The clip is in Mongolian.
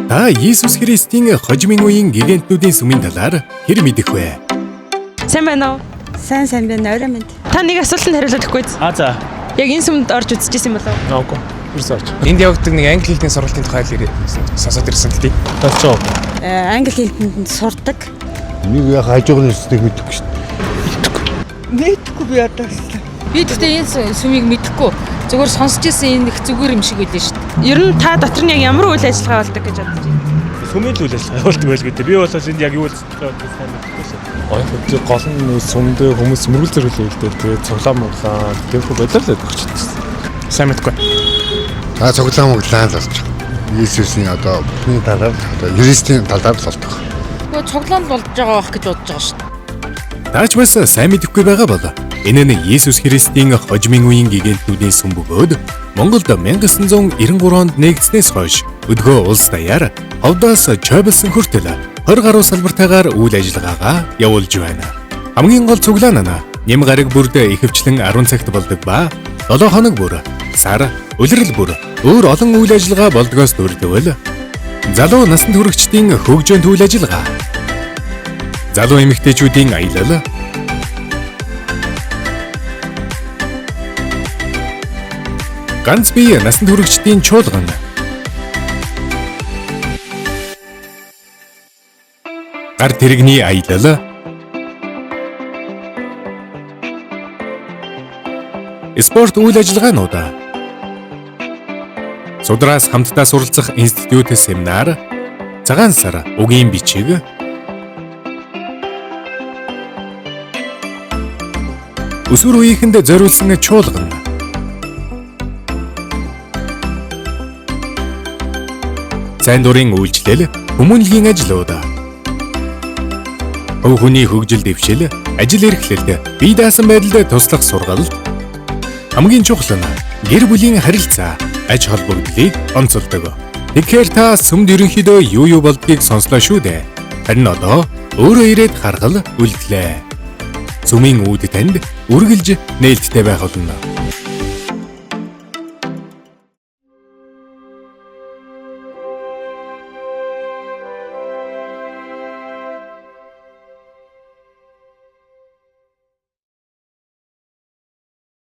Та Иесус Христийн хожимын үеийн гигантнүүдийн сүмийн талаар хэр мэдэх вэ? Сайн байна уу? Сайн байна. Орой мэд. Та нэг асуултанд хариулах гэхгүй. За. Яг энэ сүмд орж үзчихсэн болов уу? Үгүй. Ерөөсөө орж. Энд явагддаг нэг англи хэлний сургалтын тухай сонсоод ирсэн тий. Болцоо. Англи хэлтэнд сурдаг. Нэг яг хажуугны нэстийг мэдэхгүй шүү дээ. Мэдхгүй би одоо. Би гэхдээ энэ сүмийг мэдэхгүй. Зүгээр сонсч ирсэн энэ их зүгээр юм шиг байлаа шүү дээ. Ер нь та дотор нь яг ямар үйл ажиллагаа болдог гэж бодож байна? Сүмийн үйл ажиллагаа явуулдаг байлгүй дээ. Би болоос энд яг юу үйлчлэх вэ сайн мэдэхгүй шээ. Гол гол нь сүмд хүмүүс мөргөл зэрэглээ л дээ. Тэгээд цуглаан моглаа тэрхүү бодлоо л өгччихсэн. Сайн мэдэхгүй. Та цуглаан моглаан л болж байгаа. Иесусийн одоо бүхний талаар одоо юристийн талаар л болдог. Гэхдээ цуглаанд болж байгаа байх гэж бодож байгаа шүү дээ. Таач бас сайн мэдэхгүй байгаа бол энэ нь Иесус Христийн хожимын үеийн гигантнүүдийн сүм бөгөөд Монголд 1993 онд нэгдснээс хойш өдгөө улс даяар ховдоос чойболсон хүртэл 20 гаруй салбартаагаар үйл ажиллагаагаа явуулж байна. Хамгийн гол цуглаан нь нэм гараг бүрд ихэвчлэн 10 цагт болдог ба 7 хоног бүр сар улирал бүр өөр олон үйл ажиллагаа болдгоос дөрөвдөл залуу насанд хүрэгчдийн хөгжөөнд үйл ажиллагаа, залуу эмэгтэйчүүдийн аялал, ганц бие насанд хүрэгчдийн чуулган, гар тэрэгний аялал, спорт үйл ажиллагаанууд, судраас хамтдаа суралцах институт семинар, цагаан сар үгийн бичиг, өсвөр үеийнхэнд зориулсан чуулган, сайн дурын үйлчлэл, хүмүүнлэгийн ажлууд, хувь хүний хөгжил дэвшил, ажил эрхлэлд, бие даасан байдалд туслах сургалт, хамгийн чухал нь гэр бүлийн харилцаа, аж холбогдлыг онцолдог. Тэгэхээр та сүмд ерөнхийдөө юу болдгийг сонслоо шүү дээ. Харин одоо өөрөө ирээд харгал үлдлээ. Сүмийн үүд танд үргэлж нээлттэй байх болно.